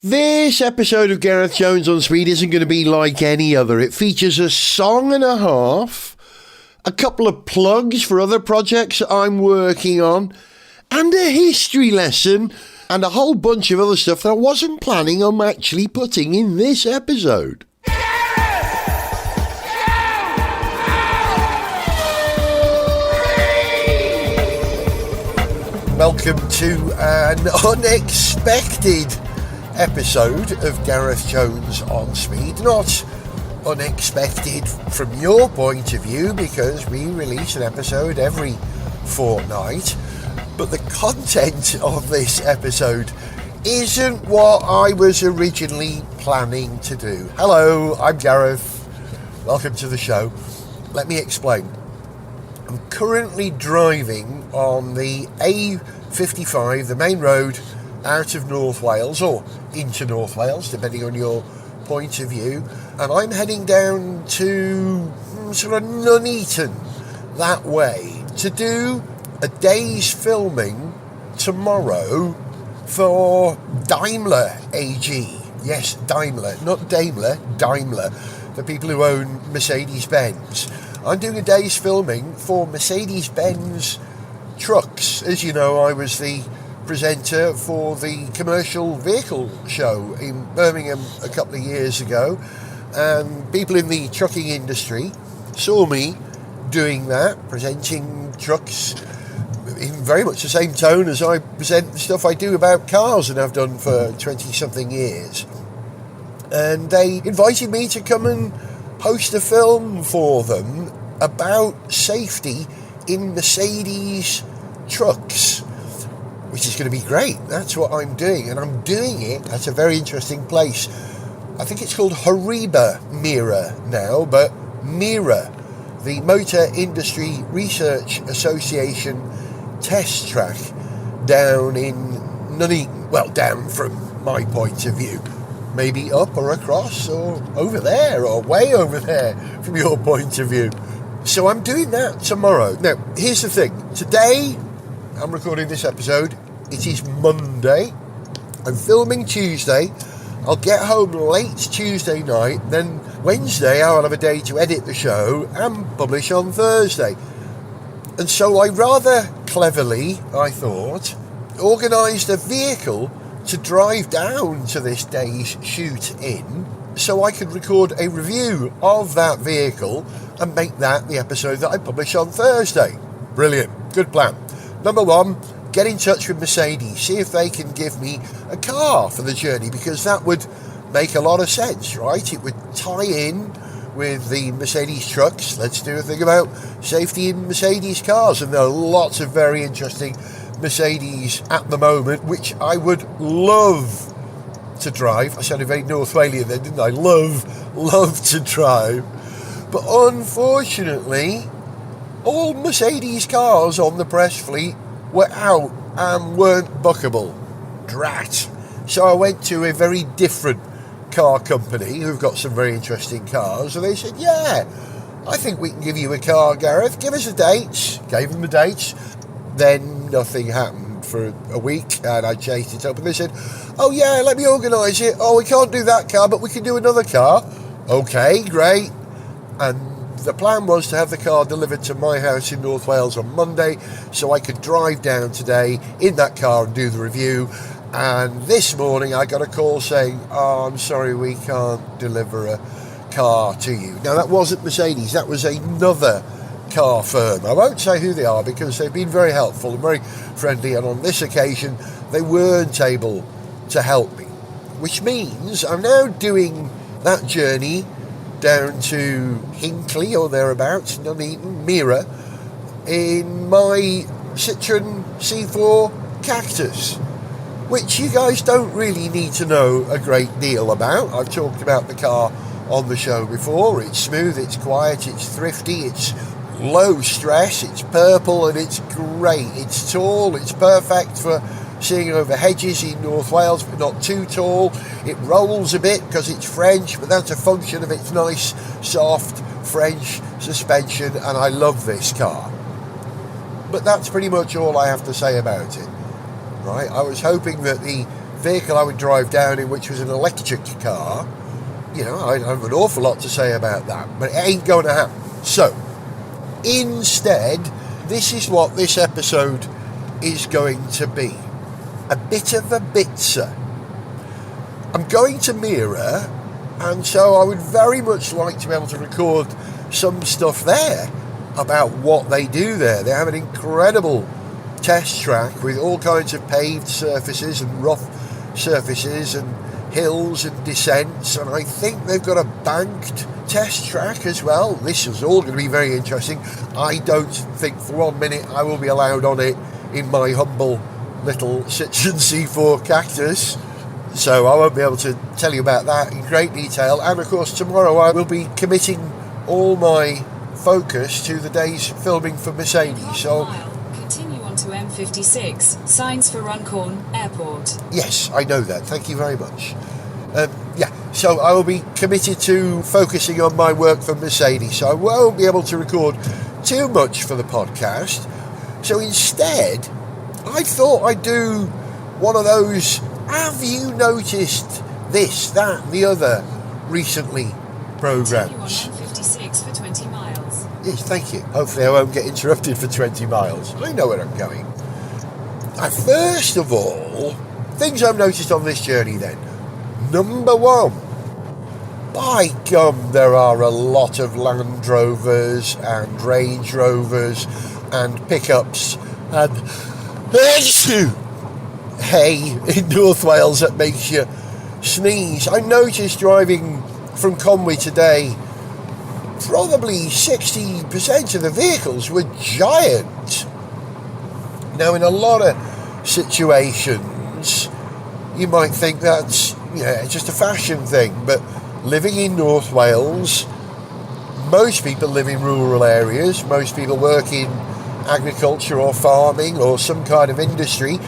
This episode of Gareth Jones on Speed isn't going to be like any other. It features a song and a half, a couple of plugs for other projects I'm working on, and a history lesson, and a whole bunch of other stuff that I wasn't planning on actually putting in this episode. Welcome to an unexpected episode of Gareth Jones on Speed. Not unexpected from your point of view, because we release an episode every fortnight, but the content of this episode isn't what I was originally planning to do. Hello, I'm Gareth. Welcome to the show. Let me explain. I'm currently driving on the A55, the main road out of North Wales, or into North Wales, depending on your point of view, and I'm heading down to sort of Nuneaton that way to do a day's filming tomorrow for Daimler AG. Yes, Daimler, not Daimler, Daimler, the people who own Mercedes-Benz. I'm doing a day's filming for Mercedes-Benz trucks. As you know, I was the presenter for the commercial vehicle show in Birmingham a couple of years ago, and people in the trucking industry saw me doing that, presenting trucks in very much the same tone as I present the stuff I do about cars and have done for 20 something years. And they invited me to come and host a film for them about safety in Mercedes trucks, which is going to be great. That's what I'm doing, and I'm doing it at a very interesting place. I think it's called Hariba Mira now, but Mira, the Motor Industry Research Association test track down in Nuneaton. Well, down from my point of view. Maybe up or across or over there or way over there from your point of view. So I'm doing that tomorrow. Now, here's the thing. Today, I'm recording this episode. It is Monday. I'm filming Tuesday. I'll get home late Tuesday night. Then Wednesday, I'll have a day to edit the show and publish on Thursday. And so I rather cleverly, I thought, organised a vehicle to drive down to this day's shoot in, so I could record a review of that vehicle and make that the episode that I publish on Thursday. Brilliant. Good plan. Number one, get in touch with Mercedes, see if they can give me a car for the journey, because that would make a lot of sense, right? It would tie in with the Mercedes trucks. Let's do a thing about safety in Mercedes cars, and there are lots of very interesting Mercedes at the moment, which I would love to drive. I sounded very North Walian then, didn't I? Love to drive. But unfortunately, all Mercedes cars on the press fleet were out and weren't bookable. Drat. So I went to a very different car company who've got some very interesting cars, and they said, yeah, I think we can give you a car, Gareth. Give us the dates. Gave them the dates. Then nothing happened for a week, and I chased it up, and they said, oh yeah, let me organise it. Oh, we can't do that car, but we can do another car. Okay, great. And the plan was to have the car delivered to my house in North Wales on Monday, so I could drive down today in that car and do the review. And this morning I got a call saying, oh, I'm sorry, we can't deliver a car to you. Now, that wasn't Mercedes, that was another car firm. I won't say who they are, because they've been very helpful and very friendly, and on this occasion they weren't able to help me, which means I'm now doing that journey down to Hinckley or thereabouts, Nuneaton, Mira, in my Citroen C4 Cactus, which you guys don't really need to know a great deal about. I've talked about the car on the show before. It's smooth, it's quiet, it's thrifty, it's low stress, it's purple, and it's great. It's tall, it's perfect for seeing over hedges in North Wales, but not too tall. It rolls a bit because it's French, but that's a function of its nice, soft French suspension, and I love this car. But that's pretty much all I have to say about it. Right? I was hoping that the vehicle I would drive down in, which was an electric car, I have an awful lot to say about that, but it ain't going to happen. So, instead, this is what this episode is going to be. A bit of a bitzer. I'm going to Mira, and so I would very much like to be able to record some stuff there about what they do there. They have an incredible test track with all kinds of paved surfaces and rough surfaces and hills and descents, and I think they've got a banked test track as well. This is all going to be very interesting. I don't think for 1 minute I will be allowed on it in my humble little Citroen C4 Cactus, so I won't be able to tell you about that in great detail. And of course tomorrow I will be committing all my focus to the day's filming for Mercedes. So continue on to M56, signs for Runcorn Airport. Yes, I know that, thank you very much. So I will be committed to focusing on my work for Mercedes, so I won't be able to record too much for the podcast. So instead, I thought I'd do one of those have you noticed this, that and the other recently programs. Continue on M56 for 20 miles. Yes, thank you. Hopefully I won't get interrupted for 20 miles. I know where I'm going. First of all, things I've noticed on this journey then. Number one, by gum, there are a lot of Land Rovers and Range Rovers and pickups and hay in North Wales that makes you sneeze. I noticed driving from Conwy today, probably 60% of the vehicles were giant. Now, in a lot of situations, you might think that's just a fashion thing, but living in North Wales, most people live in rural areas, most people work in agriculture or farming or some kind of industry,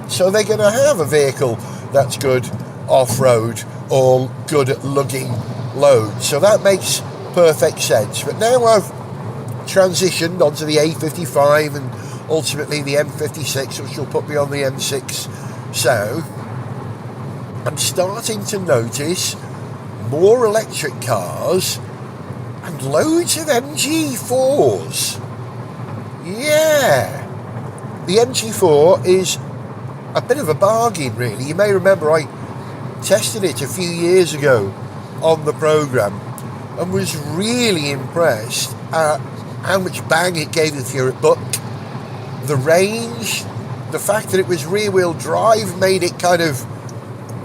so they're going to have a vehicle that's good off-road or good at lugging loads. So that makes perfect sense. But now I've transitioned onto the A55 and ultimately the M56, which will put me on the M6 South. I'm starting to notice more electric cars and loads of MG4s. Yeah, the MG4 is a bit of a bargain, really. You may remember I tested it a few years ago on the programme and was really impressed at how much bang it gave if you're at buck. The range, the fact that it was rear-wheel drive made it kind of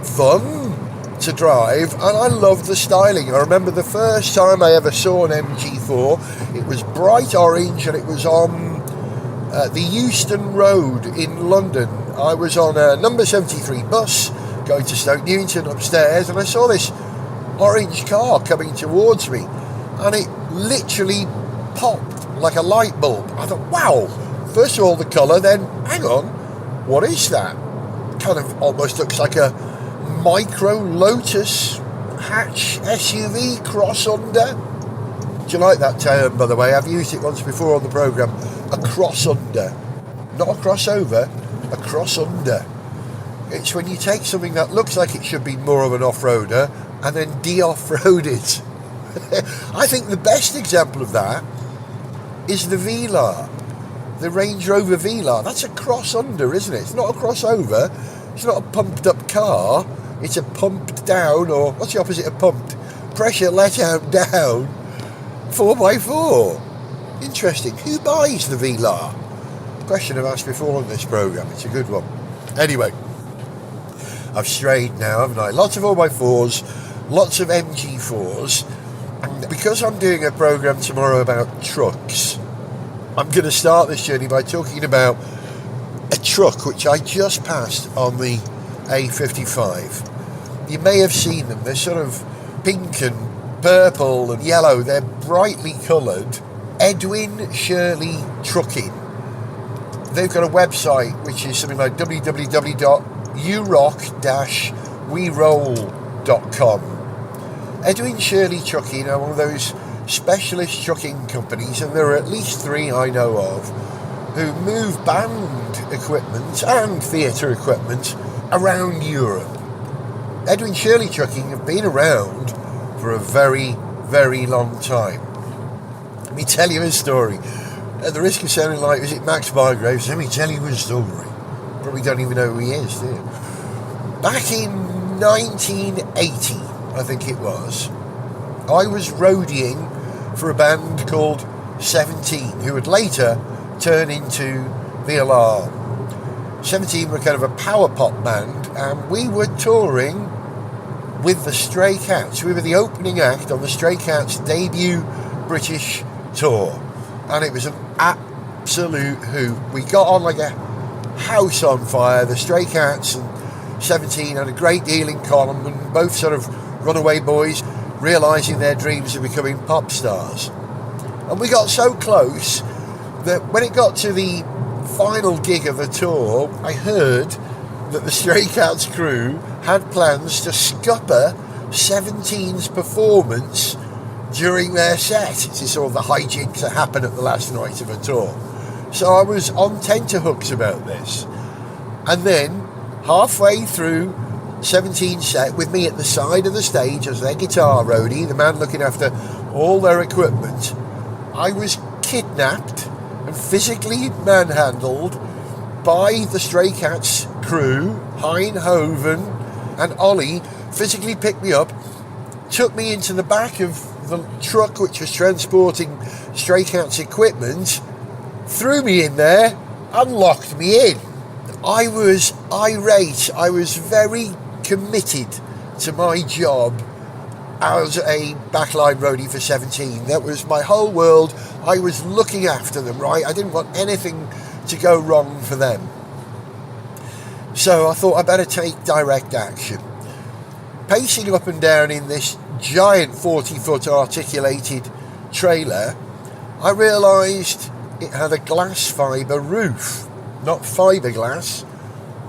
fun to drive, and I loved the styling. I remember the first time I ever saw an MG4, it was bright orange and it was on the Euston Road in London. I was on a number 73 bus going to Stoke Newington upstairs, and I saw this orange car coming towards me, and it literally popped like a light bulb. I thought, wow, first of all the colour, then hang on, what is that? Kind of almost looks like a micro Lotus hatch SUV cross under. Do you like that term, by the way? I've used it once before on the programme. A cross under, not a crossover, a cross under. It's when you take something that looks like it should be more of an off-roader and then de-off-road it. I think the best example of that is the Velar, the Range Rover Velar. That's a cross under, isn't it? It's not a crossover. It's not a pumped up car. It's a pumped down, or what's the opposite of pumped? Pressure let out down 4x4. Interesting. Who buys the Velar? Question I've asked before on this programme. It's a good one. Anyway, I've strayed now, haven't I? Lots of 4x4s, lots of MG4s. And because I'm doing a programme tomorrow about trucks, I'm going to start this journey by talking about a truck which I just passed on the A55. You may have seen them. They're sort of pink and purple and yellow. They're brightly coloured. Edwin Shirley Trucking. They've got a website which is something like www.urock-weroll.com. Edwin Shirley Trucking are one of those specialist trucking companies, and there are at least 3 I know of, who move band equipment and theatre equipment around Europe. Edwin Shirley Trucking have been around for a very, very long time. Let me tell you a story. At the risk of sounding like, was it Max Bygraves? Let me tell you a story. Probably don't even know who he is, do you? Back in 1980, I think it was, I was roadieing for a band called 17, who would later turn into The Alarm. 17 were kind of a power pop band, and we were touring with the Stray Cats. We were the opening act on the Stray Cats' debut British tour, and it was an absolute hoot. We got on like a house on fire. The Stray Cats and 17 had a great deal in common, and both sort of runaway boys realising their dreams of becoming pop stars. And we got so close that when it got to the final gig of the tour, I heard that the Stray Cats crew had plans to scupper 17's performance during their set. This is sort of the hijinks that happen at the last night of a tour. So I was on tenterhooks about this. And then, halfway through 17's set, with me at the side of the stage as their guitar roadie, the man looking after all their equipment, I was kidnapped and physically manhandled by the Stray Cats crew. Hein Hoven and Ollie physically picked me up, took me into the back of the truck which was transporting Stray Cats equipment, threw me in there and locked me in. I was irate. I was very committed to my job as a backline roadie for 17. That was my whole world. I was looking after them, right? I didn't want anything to go wrong for them. So I thought I better take direct action. Pacing up and down in this giant 40-foot articulated trailer, I realised it had a glass fibre roof, not fiberglass.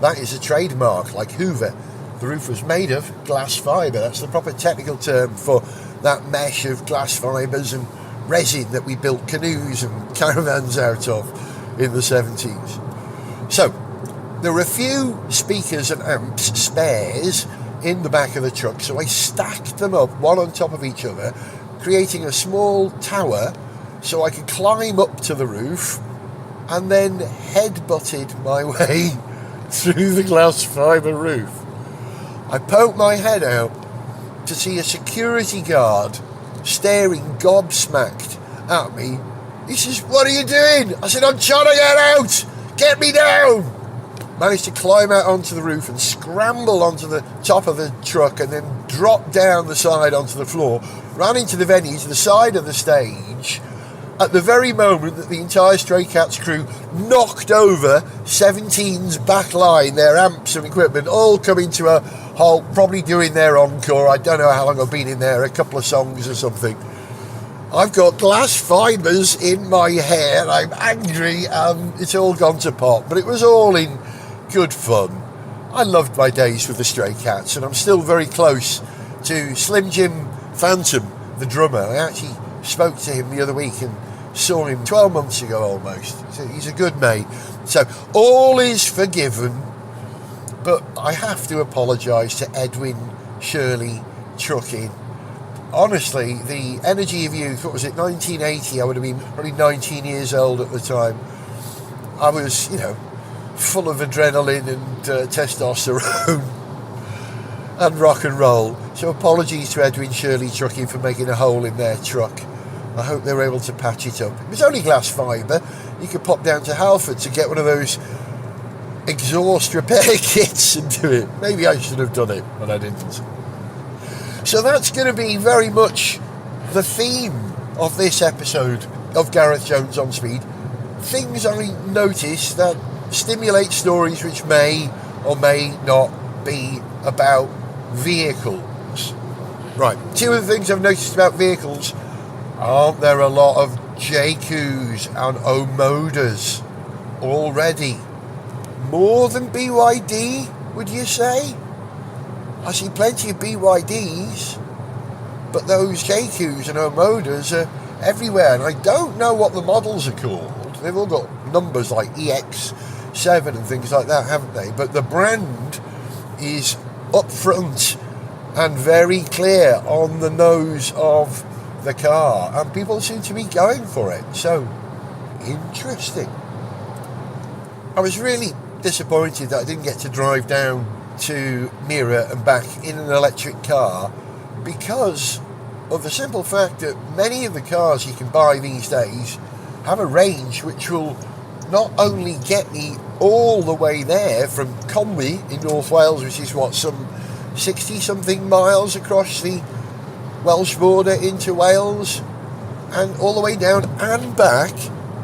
That is a trademark, like Hoover. The roof was made of glass fibre. That's the proper technical term for that mesh of glass fibres and resin that we built canoes and caravans out of in the 70s. So, there were a few speakers and amps spares in the back of the truck, so I stacked them up one on top of each other, creating a small tower so I could climb up to the roof, and then head-butted my way through the glass fibre roof. I poked my head out to see a security guard staring gobsmacked at me. He says, "What are you doing?" I said, "I'm trying to get out! Get me down!" Managed to climb out onto the roof and scramble onto the top of the truck and then drop down the side onto the floor, ran into the venue to the side of the stage at the very moment that the entire Stray Cats crew knocked over 17's back line, their amps and equipment, all coming to a halt, probably doing their encore. I don't know how long I've been in there, a couple of songs or something. I've got glass fibres in my hair, I'm angry, and it's all gone to pot, but it was all in good fun. I loved my days with the Stray Cats, and I'm still very close to Slim Jim Phantom, the drummer. I actually spoke to him the other week and saw him 12 months ago almost. So he's a good mate. So all is forgiven, but I have to apologise to Edwin Shirley Trucking. Honestly, the energy of youth, what was it, 1980, I would have been probably 19 years old at the time. I was, full of adrenaline and testosterone and rock and roll. So apologies to Edwin Shirley Trucking for making a hole in their truck. I hope they were able to patch it up. It was only glass fibre. You could pop down to Halford to get one of those exhaust repair kits and do it. Maybe I should have done it, but I didn't. So that's going to be very much the theme of this episode of Gareth Jones on Speed. Things I notice that stimulate stories which may or may not be about vehicles. Right, two of the things I've noticed about vehicles: aren't there a lot of JQs and Omodas already? More than BYD, would you say? I see plenty of BYDs, but those JQs and Omodas are everywhere, and I don't know what the models are called. They've all got numbers like EX7 and things like that, haven't they? But the brand is up front and very clear on the nose of the car, and people seem to be going for it. So interesting. I was really disappointed that I didn't get to drive down to Mira and back in an electric car, because of the simple fact that many of the cars you can buy these days have a range which will not only get me all the way there from Conwy in North Wales, which is some 60 something miles across the Welsh border into Wales, and all the way down and back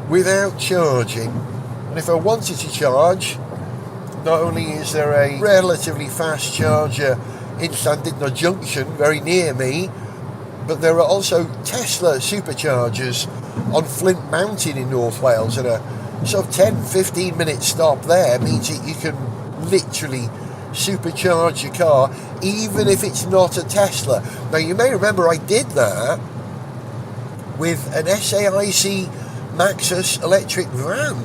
without charging. And if I wanted to charge, not only is there a relatively fast charger in Llandudno Junction very near me, but there are also Tesla superchargers on Flint Mountain in North Wales, and a sort of 10-15 minute stop there means that you can literally supercharge your car, even if it's not a Tesla. Now, you may remember I did that with an SAIC Maxus electric van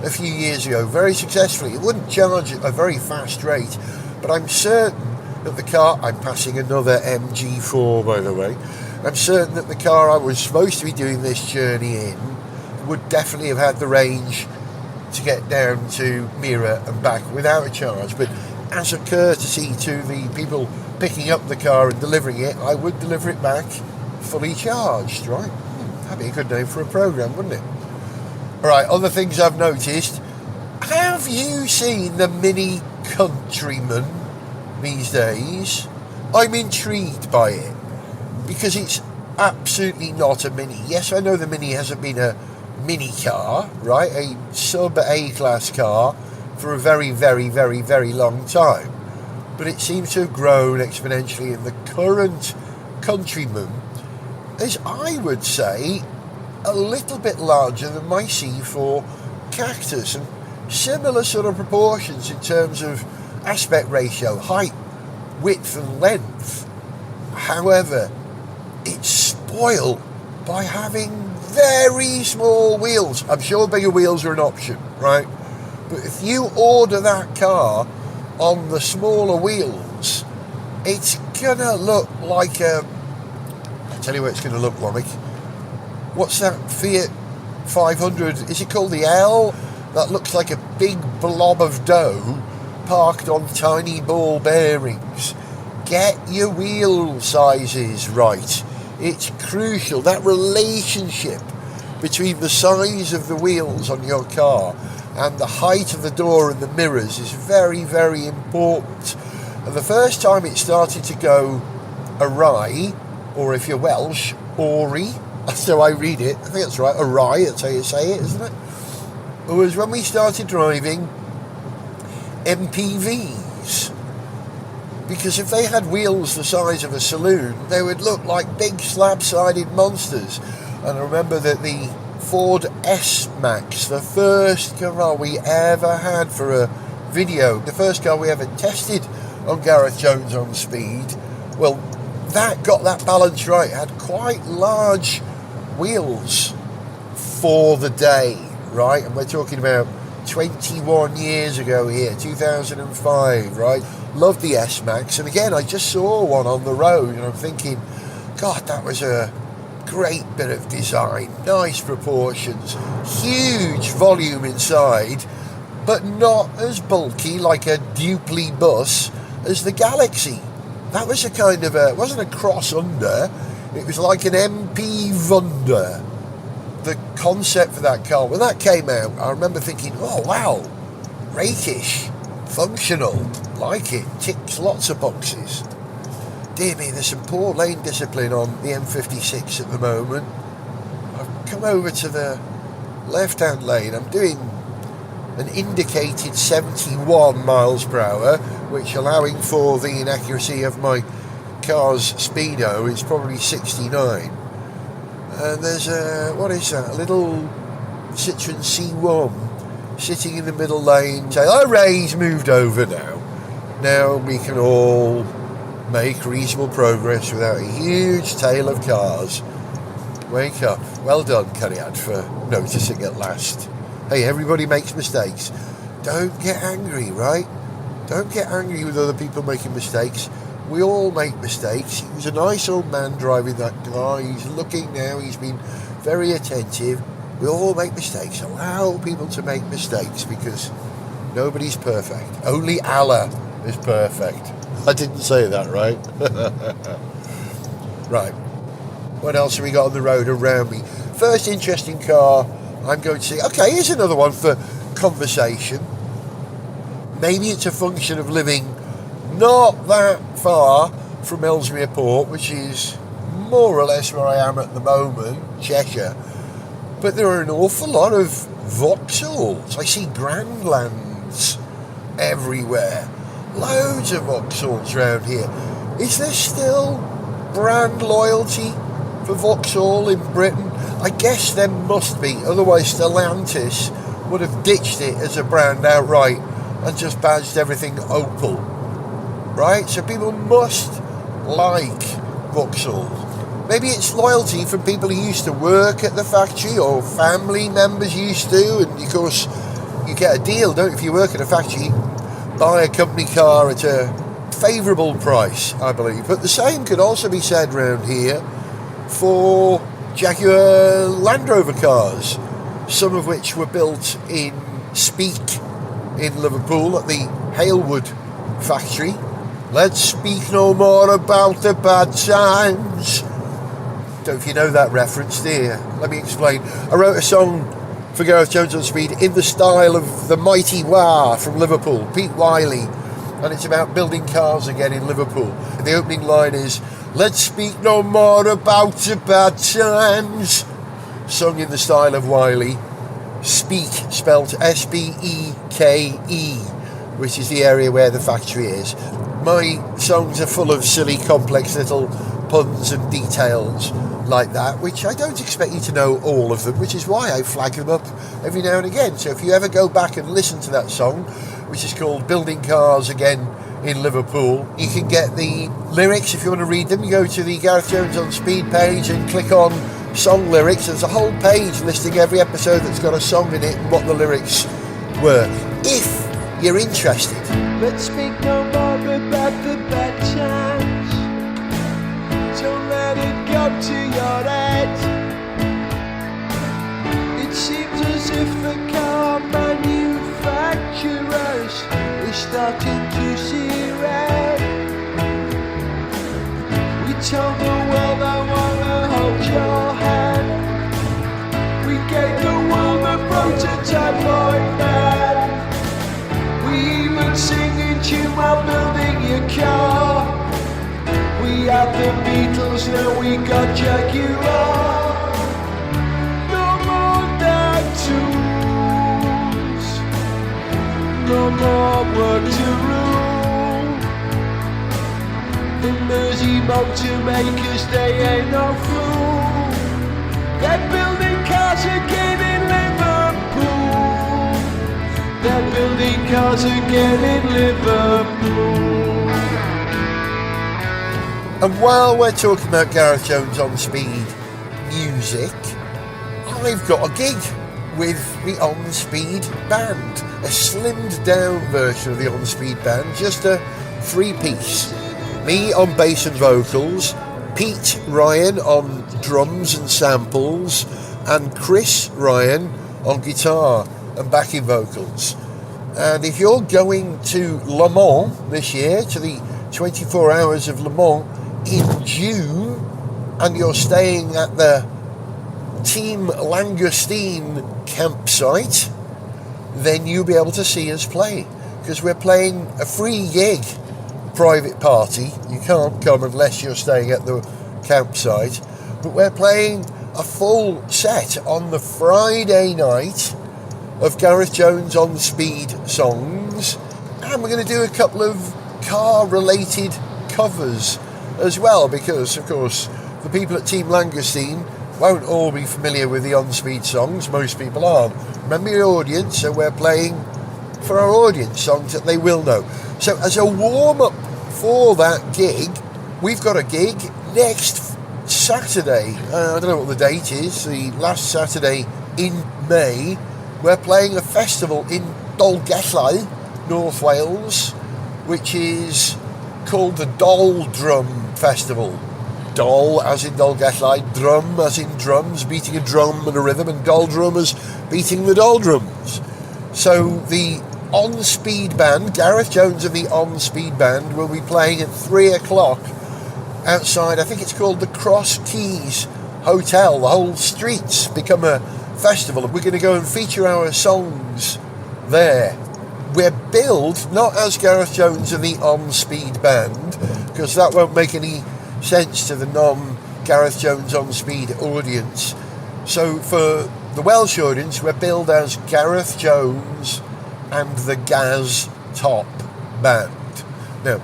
a few years ago, very successfully. It wouldn't charge at a very fast rate, but I'm certain that the car, I'm passing another MG4 by the way, I'm certain that the car I was supposed to be doing this journey in would definitely have had the range to get down to Mira and back without a charge. But as a courtesy to the people picking up the car and delivering it, I would deliver it back fully charged, right? That'd be a good name for a programme, wouldn't it? Alright, other things I've noticed. Have you seen the Mini Countryman these days? I'm intrigued by it, because it's absolutely not a Mini. Yes, I know the Mini hasn't been a mini car, right? A sub A-class car for a very, very, very, very long time. But it seems to have grown exponentially, and the current Countryman is, I would say, a little bit larger than my C4 Cactus, and similar sort of proportions in terms of aspect ratio, height, width and length. However, it's spoiled by having very small wheels. I'm sure bigger wheels are an option, right? But if you order that car on the smaller wheels, it's gonna look like I'll tell you what it's gonna look like. What's that Fiat 500? Is it called the L? That looks like a big blob of dough parked on tiny ball bearings. Get your wheel sizes right. It's crucial. That relationship between the size of the wheels on your car and the height of the door and the mirrors is very, very important. And the first time it started to go awry, or if you're Welsh, awry, that's how I read it, I think that's right, awry, that's how you say it, isn't it? It was when we started driving MPVs. Because if they had wheels the size of a saloon, they would look like big slab-sided monsters. And I remember that the Ford S-Max, the first car we ever had for a video, the first car we ever tested on Gareth Jones on Speed, well, that got that balance right. It had quite large wheels for the day, right? And we're talking about 21 years ago here, 2005, right? Loved the S-Max, and again, I just saw one on the road, and I'm thinking, God, that was a great bit of design, nice proportions, huge volume inside, but not as bulky like a Dupli bus as the Galaxy. That was a kind of it wasn't a cross under, it was like an MP Wunder. The concept for that car, when that came out, I remember thinking, oh wow, rakish, functional, like it, ticks lots of boxes. Dear me, there's some poor lane discipline on the M56 at the moment. I've come over to the left-hand lane. I'm doing an indicated 71 miles per hour, which, allowing for the inaccuracy of my car's speedo, is probably 69. And there's what is that, a little Citroen C1 sitting in the middle lane saying, oh, Ray's moved over now. Now we can all make reasonable progress without a huge tail of cars. Wake up. Well done, Cariad, for noticing at last. Hey, everybody makes mistakes. Don't get angry, right? Don't get angry with other people making mistakes. We all make mistakes. He was a nice old man driving that car. He's looking now. He's been very attentive. We all make mistakes. Allow people to make mistakes because nobody's perfect. Only Allah is perfect. I didn't say that, right? Right. What else have we got on the road around me? First interesting car I'm going to see. Okay, here's another one for conversation. Maybe it's a function of living not that far from Ellesmere Port, which is more or less where I am at the moment, Cheshire. But there are an awful lot of Vauxhalls. I see Grandlands everywhere. Loads of Vauxhalls around here. Is there still brand loyalty for Vauxhall in Britain? I guess there must be, otherwise Stellantis would have ditched it as a brand outright and just badged everything Opel, right? So people must like Vauxhall. Maybe it's loyalty from people who used to work at the factory or family members used to, and of course you get a deal, don't you? If you work at a factory, buy a company car at a favourable price, I believe. But the same could also be said around here for Jaguar Land Rover cars, some of which were built in Speak in Liverpool at the Halewood factory. Let's speak no more about the bad times. Don't know if you know that reference, do you? Let me explain. I wrote a song for Gareth Jones on Speed in the style of the mighty Wah from Liverpool, Pete Wiley, and it's about building cars again in Liverpool. And the opening line is, let's speak no more about the bad times, sung in the style of Wiley. Speak, spelt S-B-E-K-E, which is the area where the factory is. My songs are full of silly, complex little puns and details like that, which I don't expect you to know all of them, which is why I flag them up every now and again. So if you ever go back and listen to that song, which is called Building Cars Again in Liverpool, you can get the lyrics. If you want to read them, you go to the Gareth Jones on Speed page and click on song lyrics. There's a whole page listing every episode that's got a song in it and what the lyrics were, if you're interested. Let's speak no more about the bad times. Don't let it go to your head. It seems as if the car manufacturers are starting to see red. We told the world I wanna hold your hand. We gave the world a prototype like that. We even singing tune while building your car. We had the Beatles, now we got Jaguar. No more tattoos, no more work to rule. The Mersey motor makers, they ain't no fool. They're building cars again in Liverpool. They're building cars again in Liverpool. And while we're talking about Gareth Jones on Speed music, I've got a gig with the On Speed band, a slimmed down version of the On Speed band, just a 3-piece. Me on bass and vocals, Pete Ryan on drums and samples, and Chris Ryan on guitar and backing vocals. And if you're going to Le Mans this year, to the 24 Hours of Le Mans in June, and you're staying at the Team Langoustine campsite, then you'll be able to see us play, because we're playing a free gig, private party. You can't come unless you're staying at the campsite, but we're playing a full set on the Friday night of Gareth Jones on Speed songs, and we're going to do a couple of car related covers as well, because of course the people at Team Langoustine won't all be familiar with the On Speed songs. Most people aren't. Remember your audience, so we're playing for our audience songs that they will know. So as a warm-up for that gig, we've got a gig next Saturday. I don't know what the date is, the last Saturday in May. We're playing a festival in Dolgellau, North Wales, which is called the Doll Drum Festival. Doll as in Dolgellau, drum as in drums, beating a drum and a rhythm, and doll drummers beating the doll drums. So the On Speed Band, Gareth Jones and the On Speed Band, will be playing at 3 o'clock outside, I think it's called the Cross Keys Hotel. The whole streets become a festival, and we're going to go and feature our songs there. We're billed not as Gareth Jones and the On Speed Band, because that won't make any sense to the non-Gareth Jones On Speed audience. So for the Welsh audience, we're billed as Gareth Jones and the Gaz Top Band. Now,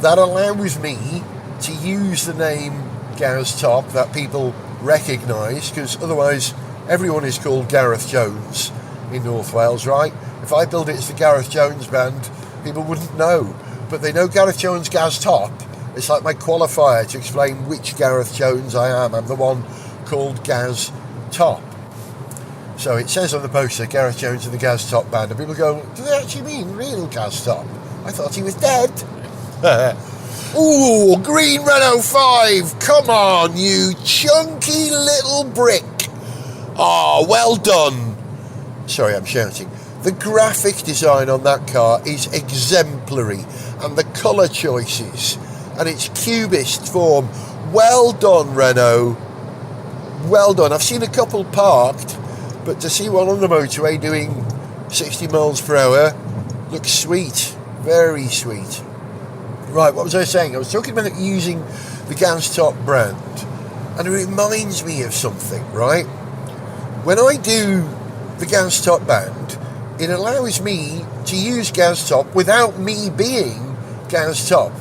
that allows me to use the name Gaz Top that people recognise, because otherwise everyone is called Gareth Jones in North Wales, right? If I build it as the Gareth Jones Band, people wouldn't know. But they know Gareth Jones Gaz Top. It's like my qualifier to explain which Gareth Jones I am. I'm the one called Gaz Top. So it says on the poster, Gareth Jones and the Gaz Top Band, and people go, do they actually mean real Gaz Top? I thought he was dead. Ooh, green Renault 5, come on, you chunky little brick. Oh, well done. Sorry, I'm shouting. The graphic design on that car is exemplary, and the colour choices and its cubist form. Well done, Renault. Well done. I've seen a couple parked, but to see one on the motorway doing 60 miles per hour looks sweet. Very sweet. Right, what was I saying? I was talking about using the Gaz Top brand, and it reminds me of something, right? When I do the Gaz Top band, it allows me to use Gaz Top without me being Gaz Top,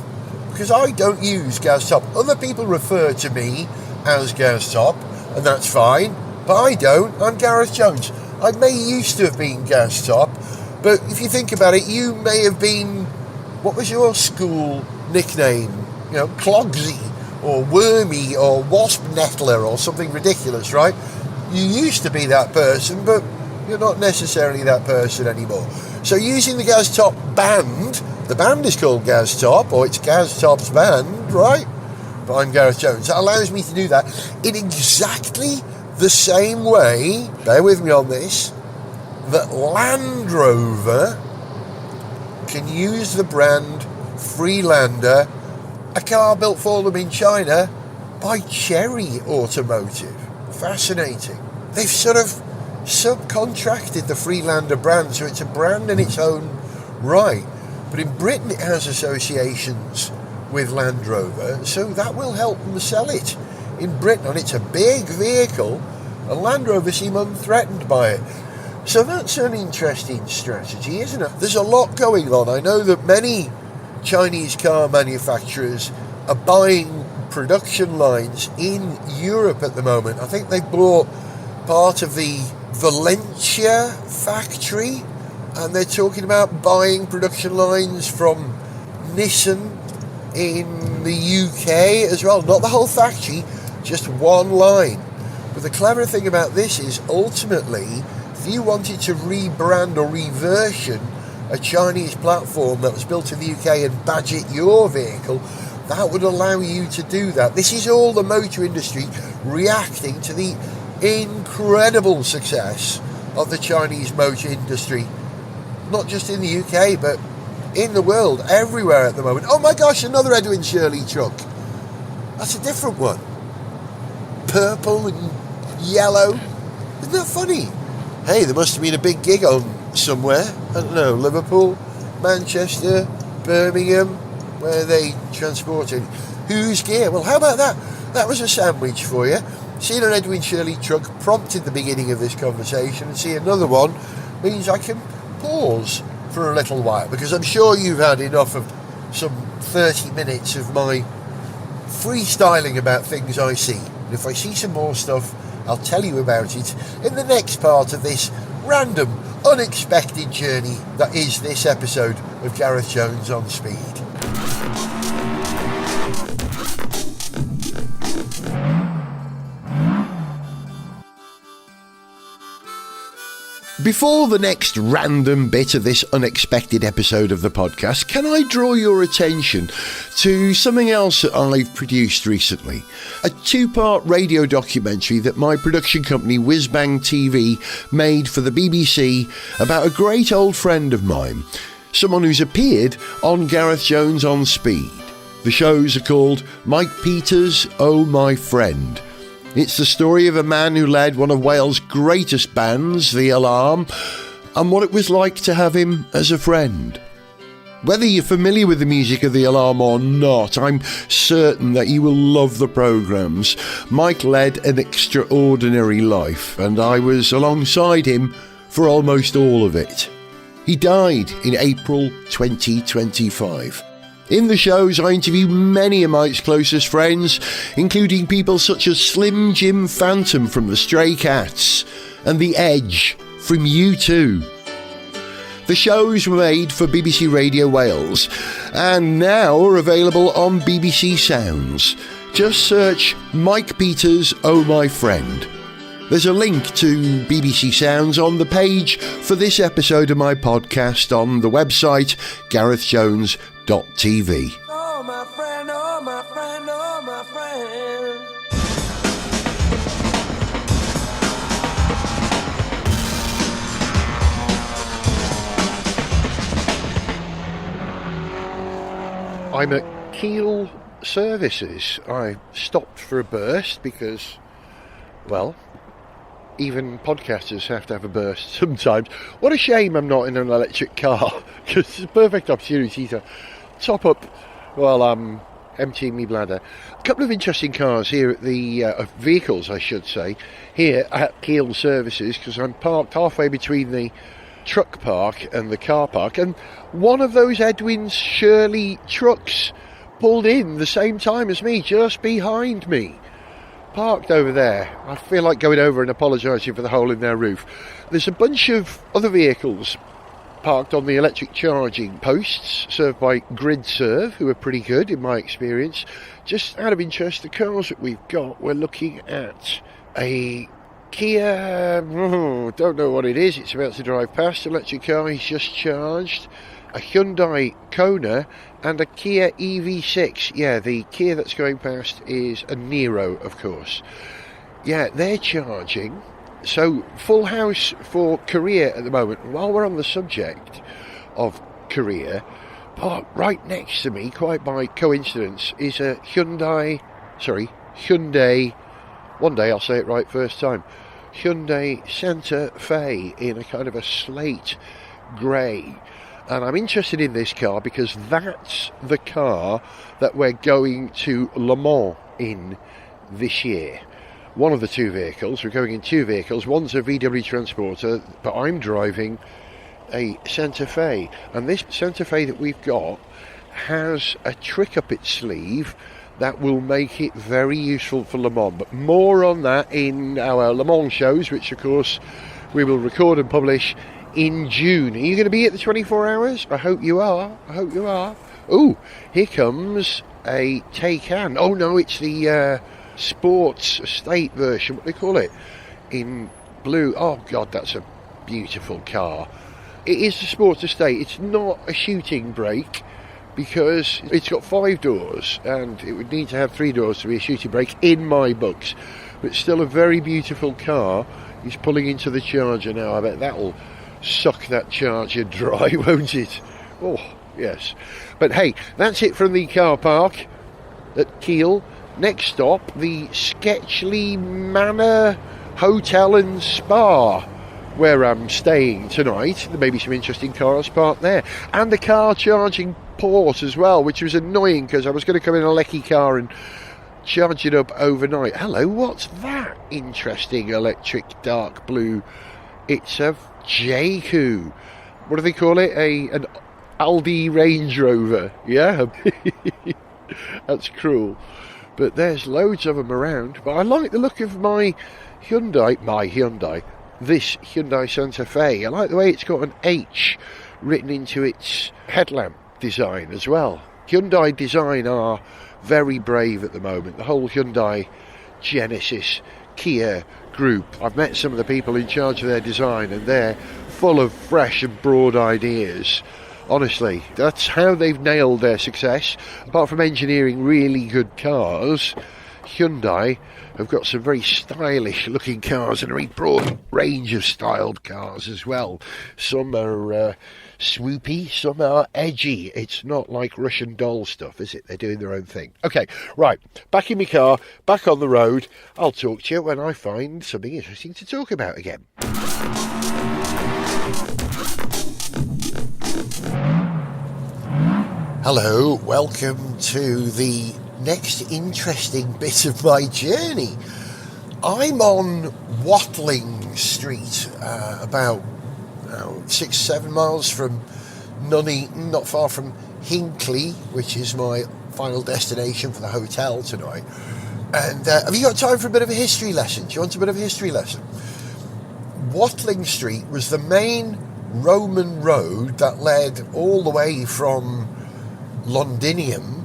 because I don't use Gaz Top. Other people refer to me as Gaz Top, and that's fine, but I don't. I'm Gareth Jones. I may used to have been Gaz Top, but if you think about it, you may have been, what was your school nickname? You know, Clogsy, or Wormy, or Wasp Nettler, or something ridiculous, right? You used to be that person, but you're not necessarily that person anymore. So using the Gaz Top band, the band is called Gaz Top, or it's Gaz Top's band, right? But I'm Gareth Jones. That allows me to do that in exactly the same way, bear with me on this, that Land Rover can use the brand Freelander, a car built for them in China by Cherry Automotive. Fascinating. They've sort of subcontracted the Freelander brand, so it's a brand in its own right. But in Britain it has associations with Land Rover, so that will help them sell it in Britain. And it's a big vehicle, and Land Rover seem unthreatened by it. So that's an interesting strategy, isn't it? There's a lot going on. I know that many Chinese car manufacturers are buying production lines in Europe at the moment. I think they bought part of the Valencia factory, and they're talking about buying production lines from Nissan in the UK as well. Not the whole factory, just one line. But the clever thing about this is, ultimately, if you wanted to rebrand or reversion a Chinese platform that was built in the UK and badge it your vehicle, that would allow you to do that. This is all the motor industry reacting to the incredible success of the Chinese motor industry, not just in the UK, but in the world, everywhere at the moment. Oh my gosh, another Edwin Shirley truck. That's a different one. Purple and yellow. Isn't that funny? Hey, there must have been a big gig on somewhere. I don't know, Liverpool, Manchester, Birmingham, where they transported. Whose gear? Well, how about that? That was a sandwich for you. Seeing an Edwin Shirley truck prompted the beginning of this conversation, and see another one means I can pause for a little while, because I'm sure you've had enough of some 30 minutes of my freestyling about things I see. And if I see some more stuff, I'll tell you about it in the next part of this random, unexpected journey that is this episode of Gareth Jones on Speed. Before the next random bit of this unexpected episode of the podcast, can I draw your attention to something else that I've produced recently? A 2-part radio documentary that my production company Whizbang TV made for the BBC about a great old friend of mine, someone who's appeared on Gareth Jones on Speed. The shows are called Mike Peters' Oh My Friend. It's the story of a man who led one of Wales' greatest bands, The Alarm, and what it was like to have him as a friend. Whether you're familiar with the music of The Alarm or not, I'm certain that you will love the programmes. Mike led an extraordinary life, and I was alongside him for almost all of it. He died in April 2025. In the shows, I interview many of Mike's closest friends, including people such as Slim Jim Phantom from the Stray Cats and The Edge from U2. The shows were made for BBC Radio Wales and now are available on BBC Sounds. Just search Mike Peters' Oh My Friend. There's a link to BBC Sounds on the page for this episode of my podcast on the website garethjones.tv. Oh my friend, oh my friend, oh my friend. I'm at Keele Services. I stopped for a burst because, well, even podcasters have to have a burst sometimes. What a shame I'm not in an electric car, because it's a perfect opportunity to top up while I'm emptying my bladder. A couple of interesting cars here at the vehicles, I should say, here at Keele Services, because I'm parked halfway between the truck park and the car park, and one of those Edwin Shirley trucks pulled in the same time as me, just behind me. Parked over there. I feel like going over and apologising for the hole in their roof. There's a bunch of other vehicles parked on the electric charging posts served by GridServe, who are pretty good in my experience. Just out of interest, the cars that we've got, we're looking at a Kia, don't know what it is, it's about to drive past, electric car, he's just charged, a Hyundai Kona and a Kia EV6. Yeah, the Kia that's going past is a Niro, of course. Yeah, they're charging. So, full house for Korea at the moment. While we're on the subject of Korea, parked right next to me, quite by coincidence, is a Hyundai, one day I'll say it right first time, Hyundai Santa Fe in a kind of a slate grey. And I'm interested in this car because that's the car that we're going to Le Mans in this year. One of the two vehicles, we're going in two vehicles. One's a VW Transporter, but I'm driving a Santa Fe. And this Santa Fe that we've got has a trick up its sleeve that will make it very useful for Le Mans. But more on that in our Le Mans shows, which of course we will record and publish in June. Are you going to be at the 24 hours? I hope you are. Oh, here comes a Taycan. Oh no, it's the sports estate version, what do they call it, in blue. Oh god, that's a beautiful car. It is the sports estate. It's not a shooting brake because it's got 5 doors and it would need to have 3 doors to be a shooting brake in my books, but still a very beautiful car. He's pulling into the charger now. I bet that'll suck that charger dry, won't it? Oh yes. But hey, that's it from the car park at Keele. Next stop, the Sketchley Manor Hotel and Spa, where I'm staying tonight. There may be some interesting cars parked there, and a car charging port as well, which was annoying because I was going to come in a Lecky car and charge it up overnight. Hello, what's that interesting electric dark blue? It's a J-Coup. What do they call it? An Aldi Range Rover. Yeah, that's cruel. But there's loads of them around. But I like the look of my Hyundai, this Hyundai Santa Fe. I like the way it's got an H written into its headlamp design as well. Hyundai design are very brave at the moment. The whole Hyundai Genesis Kia group. I've met some of the people in charge of their design, and they're full of fresh and broad ideas. Honestly, that's how they've nailed their success. Apart from engineering really good cars, Hyundai have got some very stylish looking cars and a very broad range of styled cars as well. Some are swoopy, some are edgy. It's not like Russian doll stuff, is it? They're doing their own thing. Okay, right, back in my car, back on the road. I'll talk to you when I find something interesting to talk about again. Hello, welcome to the next interesting bit of my journey. I'm on Watling Street, about 6-7 miles from Nuneaton, not far from Hinckley, which is my final destination for the hotel tonight. And have you got time for a bit of a history lesson? Do you want a bit of a history lesson? Watling Street was the main Roman road that led all the way from Londinium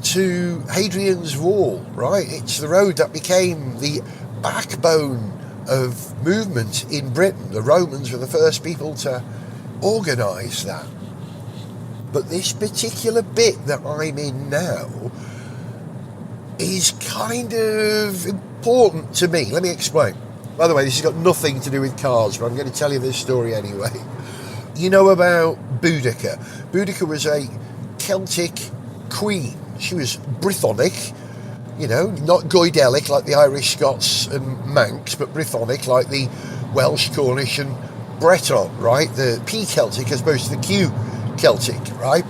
to Hadrian's Wall, right? It's the road that became the backbone of movement in Britain. The Romans were the first people to organise that. But this particular bit that I'm in now is kind of important to me. Let me explain. By the way, this has got nothing to do with cars, but I'm going to tell you this story anyway. You know about Boudica. Boudica was a Celtic queen. She was Brythonic, not Goidelic like the Irish, Scots and Manx, but Brythonic like the Welsh, Cornish and Breton, right? The P Celtic as opposed to the Q Celtic, right?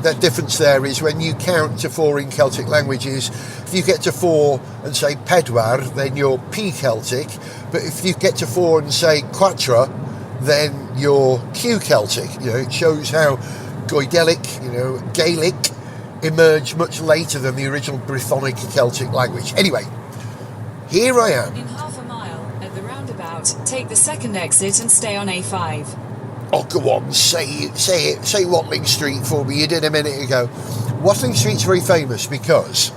That difference there is when you count to 4 in Celtic languages, if you get to 4 and say pedwar, then you're P Celtic, but if you get to 4 and say quatra, then you're Q Celtic. It shows how Goidelic, Gaelic, emerged much later than the original Brythonic Celtic language. Anyway, here I am. In half a mile, at the roundabout, take the second exit and stay on A5. Oh, go on, say it. Say Watling Street for me. You did a minute ago. Watling Street's very famous because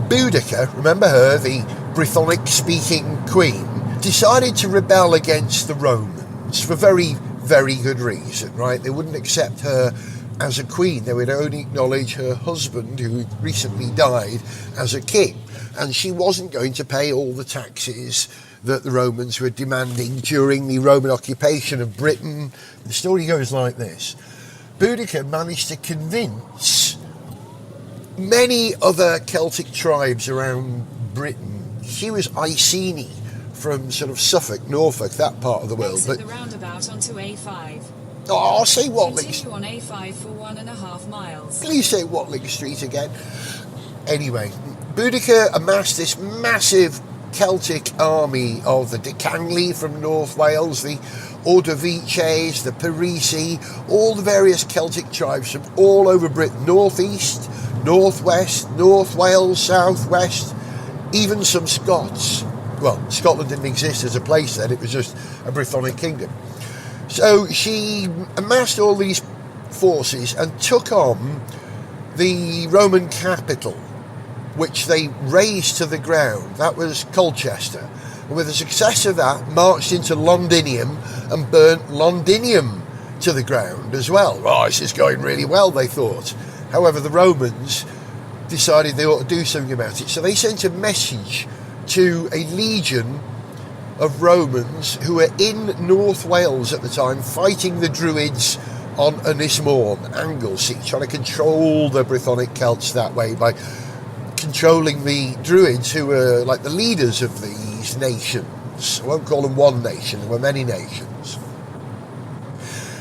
Boudica, remember her, the Brythonic-speaking queen, decided to rebel against the Romans for very, very good reason, right? They wouldn't accept her as a queen. They would only acknowledge her husband, who recently died, as a king. And she wasn't going to pay all the taxes that the Romans were demanding during the Roman occupation of Britain. The story goes like this. Boudica managed to convince many other Celtic tribes around Britain. She was Iceni from sort of Suffolk, Norfolk, that part of the world. Exit the roundabout onto A5. Oh, I'll say Watling. Continue on A5 for 1.5 miles. Please say Watling Street again. Anyway, Boudica amassed this massive Celtic army of the Decangli from North Wales, the Ordovices, the Parisi, all the various Celtic tribes from all over Britain, northeast, northwest, North Wales, southwest, even some Scots. Well, Scotland didn't exist as a place then, it was just a Brythonic kingdom. So she amassed all these forces and took on the Roman capital, which they razed to the ground. That was Colchester. And with the success of that, marched into Londinium and burnt Londinium to the ground as well. Oh, this is going really well, they thought. However, the Romans decided they ought to do something about it. So they sent a message to a legion of Romans who were in North Wales at the time, fighting the Druids on Ynys Môn, Anglesey, trying to control the Brythonic Celts that way by controlling the Druids, who were like the leaders of these nations. I won't call them one nation, there were many nations.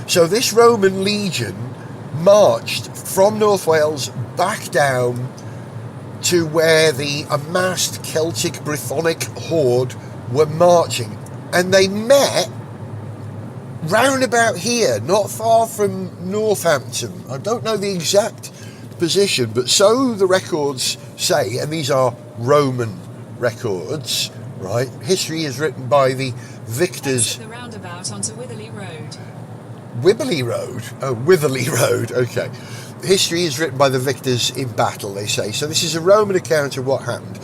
So this Roman legion marched from North Wales back down to where the amassed Celtic Brythonic horde were marching, and they met round about here, not far from Northampton. I don't know the exact position, but so the records say, and these are Roman records, right? History is written by the victors. The roundabout onto Witherley Road. Witherley Road? Oh, Witherley Road, okay. History is written by the victors in battle, they say. So this is a Roman account of what happened.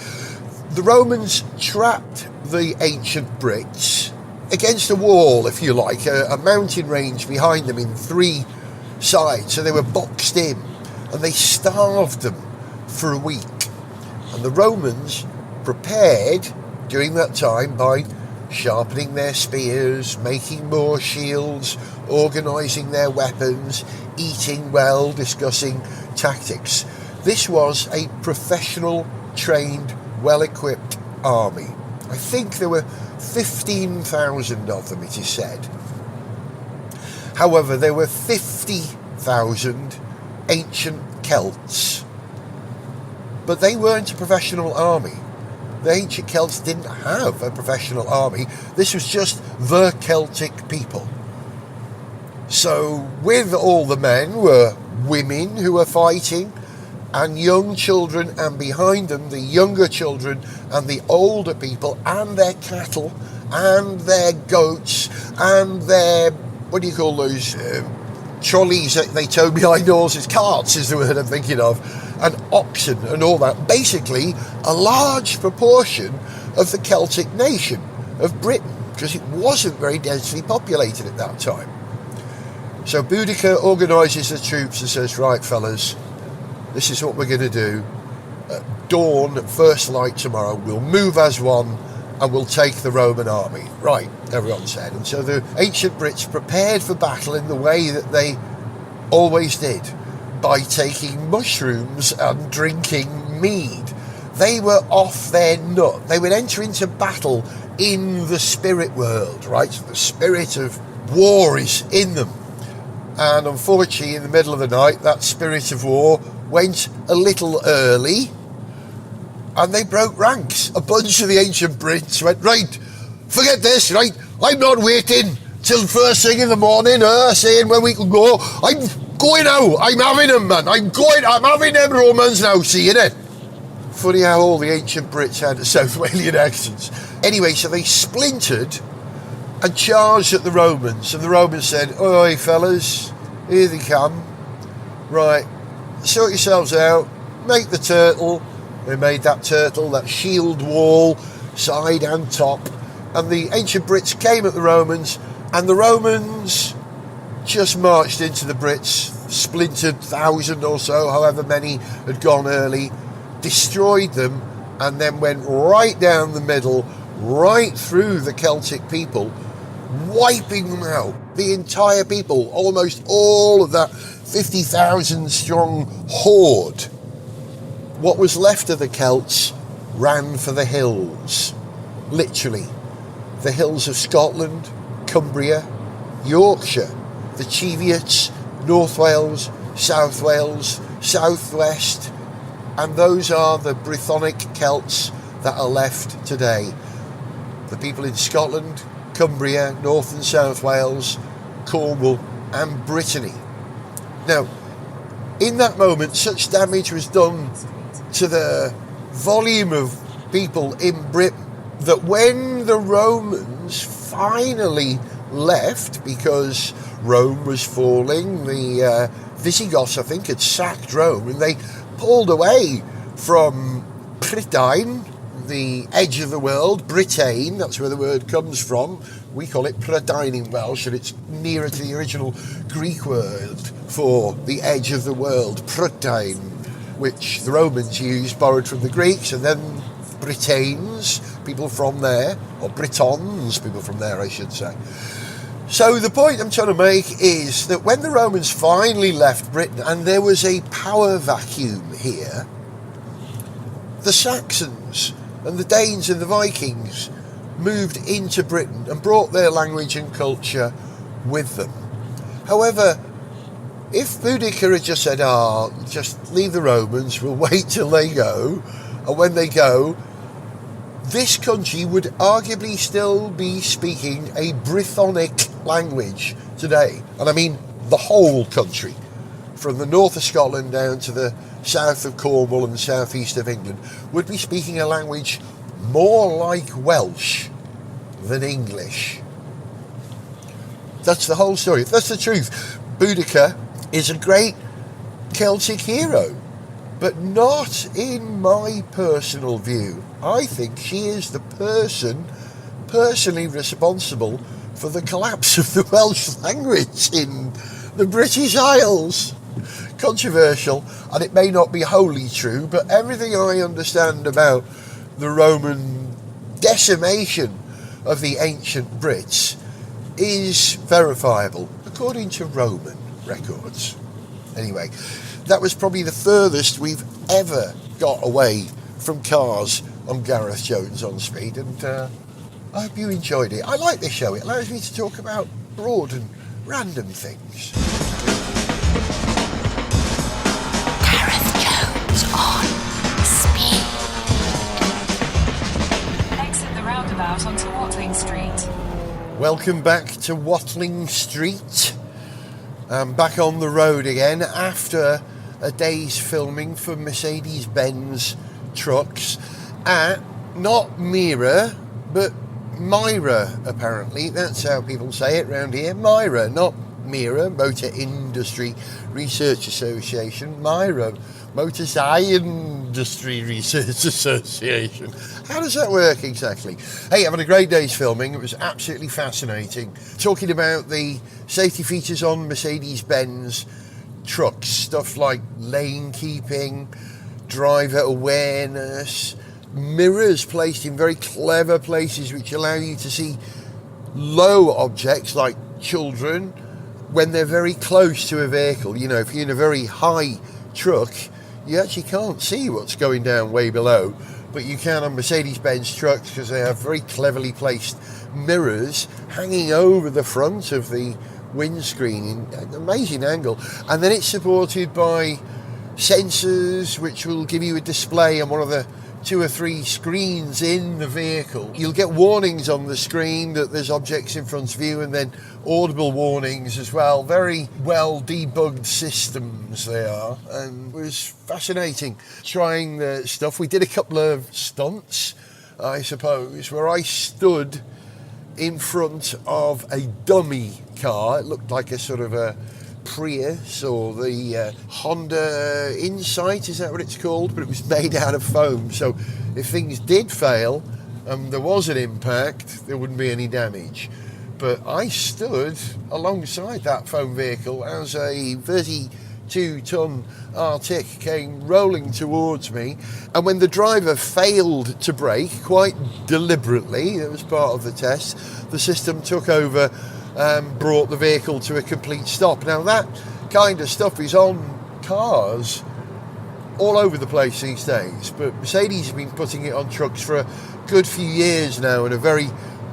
the Romans trapped the ancient Brits against a wall, if you like, a mountain range behind them in 3 sides. So they were boxed in, and they starved them for a week. And the Romans prepared during that time by sharpening their spears, making more shields, organising their weapons, eating well, discussing tactics. This was a professional, trained, well-equipped army. I think there were 15,000 of them, it is said. However, there were 50,000 ancient Celts. But they weren't a professional army. The ancient Celts didn't have a professional army. This was just the Celtic people. So with all the men were women who were fighting, and young children, and behind them the younger children and the older people, and their cattle and their goats and their, what do you call those, trolleys that they tow behind horses, carts is the word I'm thinking of, and oxen and all that. Basically a large proportion of the Celtic nation of Britain, because it wasn't very densely populated at that time. So Boudicca organises the troops and says, right fellas, this is what we're going to do. At dawn, at first light tomorrow, we'll move as one and we'll take the Roman army. Right, everyone said. And so the ancient Brits prepared for battle in the way that they always did, by taking mushrooms and drinking mead. They were off their nut. They would enter into battle in the spirit world, right? The spirit of war is in them. And unfortunately, in the middle of the night, that spirit of war went a little early, and they broke ranks. A bunch of the ancient Brits went, right, forget this, right, I'm not waiting till first thing in the morning, saying when we can go. I'm going now, I'm having them, man, I'm having them Romans now, seeing it. Funny how all the ancient Brits had South Walian accents. Anyway, so they splintered and charged at the Romans, and the Romans said, oi fellas, here they come, right, sort yourselves out, make the turtle. They made that turtle, that shield wall, side and top, and the ancient Brits came at the Romans, and the Romans just marched into the Brits, splintered 1,000 or so, however many had gone early, destroyed them, and then went right down the middle, right through the Celtic people, wiping them out, the entire people, almost all of that 50,000 strong horde. What was left of the Celts ran for the hills, literally. The hills of Scotland, Cumbria, Yorkshire, the Cheviots, North Wales, South Wales, Southwest, and those are the Brythonic Celts that are left today. The people in Scotland, Cumbria, North and South Wales, Cornwall and Brittany. Now, in that moment, such damage was done to the volume of people in Britain that when the Romans finally left, because Rome was falling, the Visigoths, I think, had sacked Rome, and they pulled away from Prydain, the edge of the world, Britain, that's where the word comes from. We call it Prydain in Welsh, and it's nearer to the original Greek word for the edge of the world, Prydain, which the Romans used, borrowed from the Greeks, and then Britons, people from there, or Britons, people from there, I should say. So the point I'm trying to make is that when the Romans finally left Britain, and there was a power vacuum here, the Saxons and the Danes and the Vikings moved into Britain and brought their language and culture with them. However, if Boudicca had just said, just leave the Romans, we'll wait till they go, and when they go, this country would arguably still be speaking a Brythonic language today. And I mean the whole country, from the north of Scotland down to the south of Cornwall and the southeast of England, would be speaking a language more like Welsh than English. That's the whole story. That's the truth. Boudicca is a great Celtic hero, but not in my personal view. I think she is the person personally responsible for the collapse of the Welsh language in the British Isles. Controversial, and it may not be wholly true, but everything I understand about the Roman decimation of the ancient Brits is verifiable, according to Roman records. Anyway, that was probably the furthest we've ever got away from cars on Gareth Jones on Speed, and I hope you enjoyed it. I like this show. It allows me to talk about broad and random things. Gareth Jones on Speed. Exit the roundabout onto Watling Street. Welcome back to Watling Street. I'm back on the road again after a day's filming for Mercedes-Benz trucks at not Mira, but Myra, apparently. That's how people say it round here. Myra, not Mira, Motor Industry Research Association. Myra, Motor Industry Research Association. How does that work exactly? Hey, having a great day's filming. It was absolutely fascinating. Talking about the safety features on Mercedes-Benz trucks. Stuff like lane keeping, driver awareness, mirrors placed in very clever places which allow you to see low objects like children when they're very close to a vehicle. You know, if you're in a very high truck, you actually can't see what's going down way below, but you can on Mercedes-Benz trucks because they have very cleverly placed mirrors hanging over the front of the windscreen in an amazing angle. And then it's supported by sensors which will give you a display on one of the 2 or 3 screens in the vehicle. You'll get warnings on the screen that there's objects in front of you, and then audible warnings as well. Very well debugged systems they are, and it was fascinating trying the stuff. We did a couple of stunts, I suppose, where I stood in front of a dummy car. It looked like a sort of a Prius or the Honda Insight, is that what it's called? But it was made out of foam, so if things did fail and there was an impact, there wouldn't be any damage. But I stood alongside that foam vehicle as a 32-ton Arctic came rolling towards me, and when the driver failed to brake, quite deliberately, it was part of the test, the system took over and brought the vehicle to a complete stop. Now that kind of stuff is on cars all over the place these days, but Mercedes have been putting it on trucks for a good few years now and are very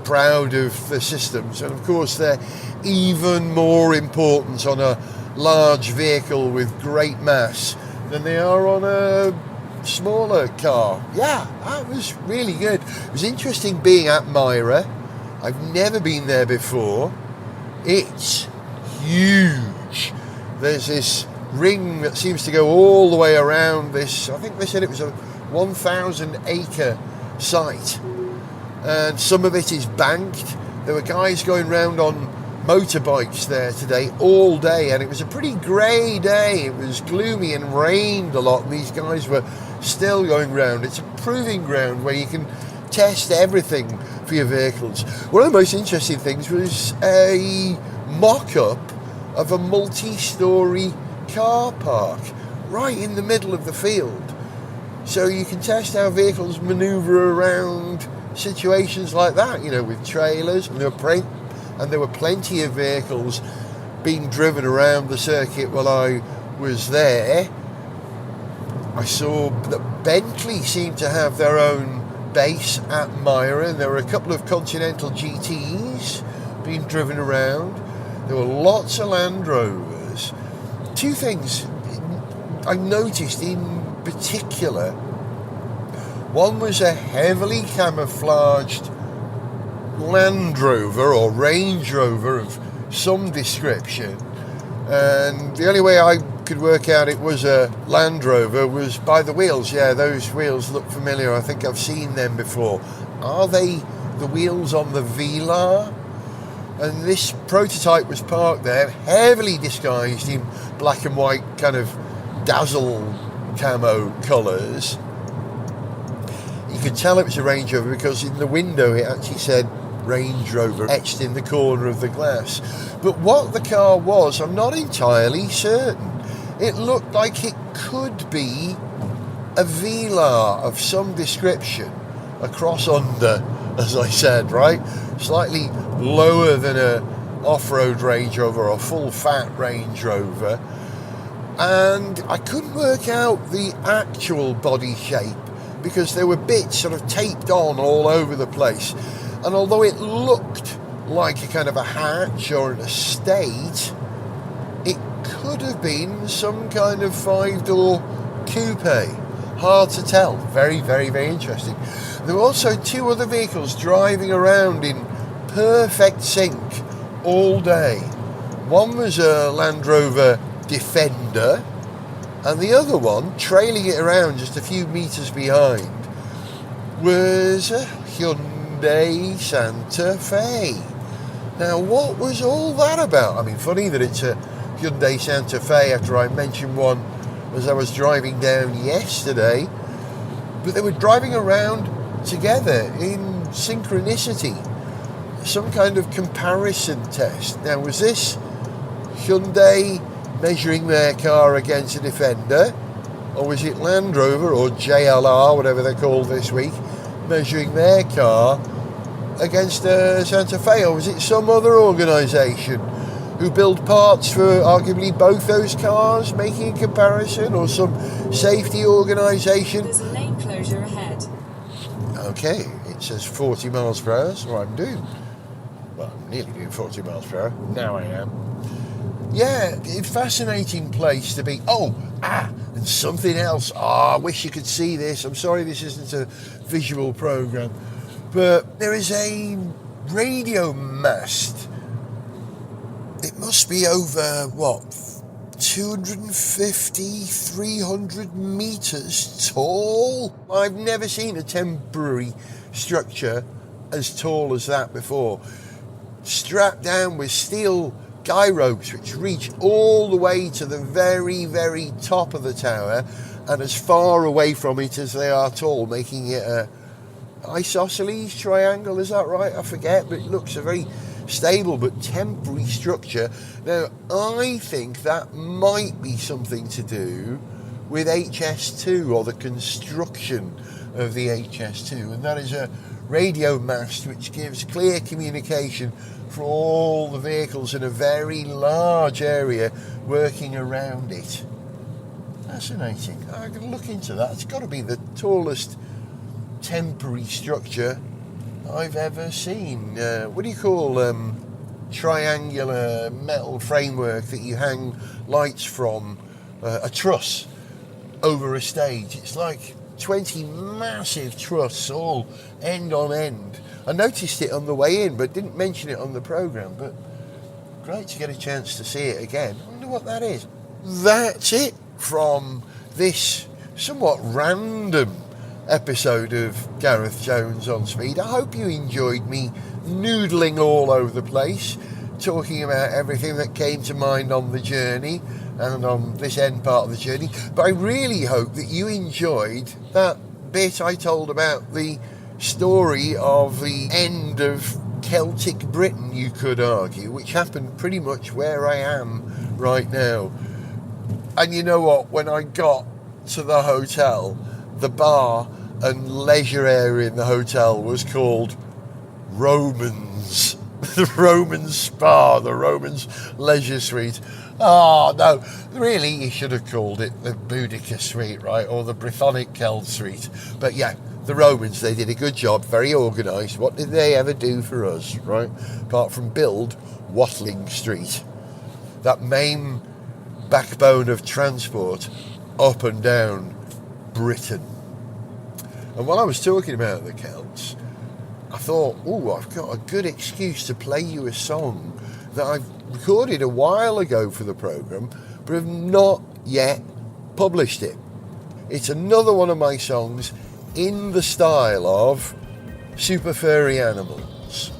proud of the systems, and of course they're even more important on a large vehicle with great mass than they are on a smaller car. Yeah, that was really good. It was interesting being at Myra. I've never been there before. It's huge. There's this ring that seems to go all the way around this. I think they said it was a 1,000 acre site, and some of it is banked. There were guys going round on motorbikes there today all day, and it was a pretty grey day. It was gloomy and rained a lot, and these guys were still going round. It's a proving ground where you can test everything for your vehicles. One of the most interesting things was a mock-up of a multi-storey car park right in the middle of the field, so you can test how vehicles manoeuvre around situations like that, you know, with trailers. And there were plenty of vehicles being driven around the circuit while I was there. I saw that Bentley seemed to have their own base at Myra, and there were a couple of Continental GTs being driven around. There were lots of Land Rovers. 2 things I noticed in particular. One was a heavily camouflaged Land Rover or Range Rover of some description, and the only way I could work out it was a Land Rover was by the wheels. Yeah, those wheels look familiar. I think I've seen them before. Are they the wheels on the Velar? And this prototype was parked there, heavily disguised in black and white kind of dazzle camo colours. You could tell it was a Range Rover because in the window it actually said Range Rover etched in the corner of the glass. But what the car was, I'm not entirely certain. It looked like it could be a Velar of some description, a cross under, as I said, right? Slightly lower than a off-road Range Rover or full fat Range Rover. And I couldn't work out the actual body shape because there were bits sort of taped on all over the place. And although it looked like a kind of a hatch or an estate, it could have been some kind of 5-door coupe. Hard to tell. Very, very, very interesting. There were also 2 other vehicles driving around in perfect sync all day. One was a Land Rover Defender, and the other one, trailing it around just a few metres behind, was a Hyundai Santa Fe. Now, what was all that about? I mean, funny that it's a Hyundai Santa Fe after I mentioned one as I was driving down yesterday, but they were driving around together in synchronicity, some kind of comparison test. Now, was this Hyundai measuring their car against a Defender, or was it Land Rover or JLR, whatever they're called this week, measuring their car against a Santa Fe, or was it some other organisation who build parts for arguably both those cars, making a comparison, or some safety organisation? There's a lane closure ahead. Okay, it says 40 miles per hour, that's what I'm doing. Well, I'm nearly doing 40 miles per hour, now I am. Yeah, a fascinating place to be. And something else. I wish you could see this. I'm sorry this isn't a visual programme. But there is a radio mast. It must be over, 250, 300 metres tall? I've never seen a temporary structure as tall as that before. Strapped down with steel guy ropes which reach all the way to the very, very top of the tower and as far away from it as they are tall, making it a isosceles triangle, is that right? I forget, but it looks a very stable but temporary structure. Now, I think that might be something to do with HS2 or the construction of the HS2, and that is a radio mast which gives clear communication for all the vehicles in a very large area working around it. Fascinating. I can look into that. It's got to be the tallest temporary structure I've ever seen. What do you call triangular metal framework that you hang lights from? A truss over a stage. It's like 20 massive truss all end on end. I noticed it on the way in but didn't mention it on the programme, but great to get a chance to see it again. I wonder what that is. That's it from this somewhat random episode of Gareth Jones on Speed. I hope you enjoyed me noodling all over the place, talking about everything that came to mind on the journey and on this end part of the journey. But I really hope that you enjoyed that bit I told about the story of the end of Celtic Britain, you could argue, which happened pretty much where I am right now. And you know what? When I got to the hotel, the bar and leisure area in the hotel was called Romans. The Roman Spa, the Romans Leisure Suite. Oh, no, really, you should have called it the Boudica Suite, right, or the Brythonic Celd Suite. But yeah, the Romans, they did a good job, very organised. What did they ever do for us, right, apart from build Watling Street, that main backbone of transport up and down Britain. And while I was talking about the Celts, I thought, I've got a good excuse to play you a song that I've recorded a while ago for the programme, but have not yet published it. It's another one of my songs in the style of Super Furry Animals.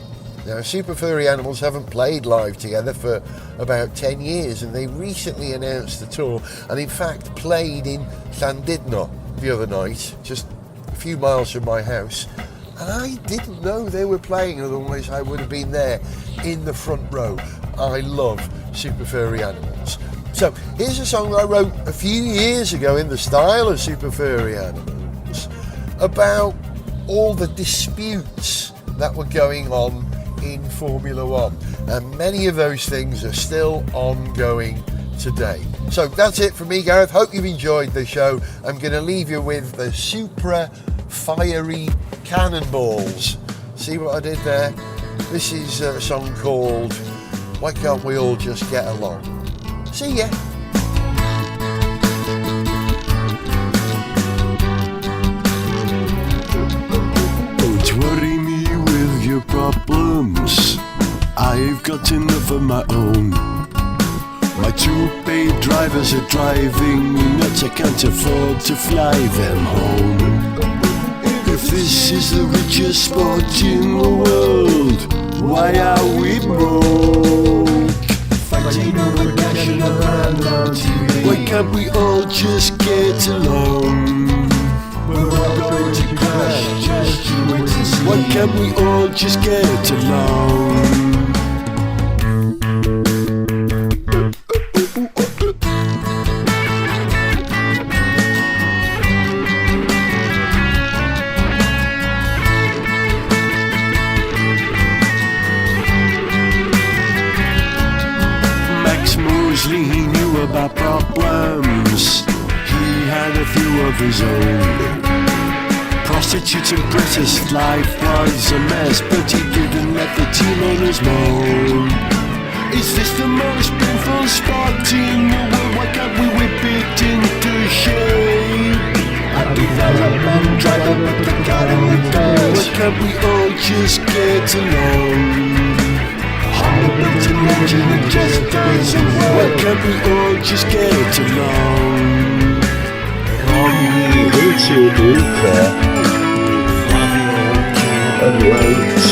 Now, Super Furry Animals haven't played live together for about 10 years, and they recently announced the tour, and in fact played in Llandudno the other night, just a few miles from my house. And I didn't know they were playing, otherwise I would have been there in the front row. I love Super Furry Animals. So here's a song I wrote a few years ago in the style of Super Furry Animals about all the disputes that were going on in Formula One, and many of those things are still ongoing today. So that's it from me, Gareth. Hope you've enjoyed the show. I'm going to leave you with the Supra Fiery Cannonballs. See what I did there? This is a song called Why Can't We All Just Get Along? See ya. Don't worry me with your problems, I've got enough of my own. My two paid drivers are driving me nuts, I can't afford to fly them home. If this is the richest sport in the world, why are we broke? Fighting over cash and around on TV. Why can't we all just get along? We're all going to crash, just you wait and see. Why can't we all just get along? He knew about problems, he had a few of his own. Prostitutes and British life was a mess, but he didn't let the team owners moan. Is this the most painful spot in the world? Why can't we whip it into shape? I'd be development driver, but the car in the dirt. Why can't we all just get along? The engine it just doesn't work. Why can't we all just get along? Ronnie hates your new car, and late.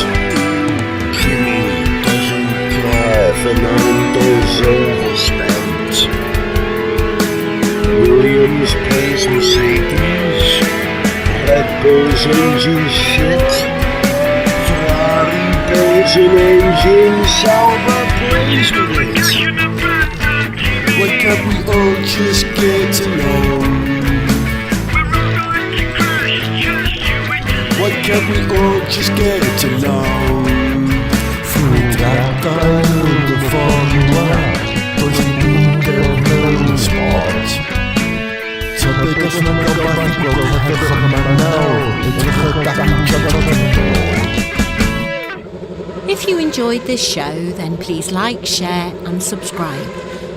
Jimmy doesn't drive, Fernando's overspent. Williams plays Mercedes, Red Bull's engine shit. Builds an engine, Sauber plays with it. Why can't we all just get along? Why can't we all just get along? Frustrata de Formula, pozitivní del sport. Co by to znamenalo, jak If you enjoyed this show, then please like, share and subscribe.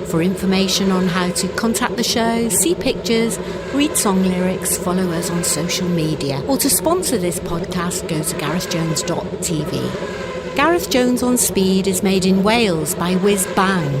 For information on how to contact the show, see pictures, read song lyrics, follow us on social media, or to sponsor this podcast, go to garethjones.tv. Gareth Jones on Speed is made in Wales by Whiz Bang.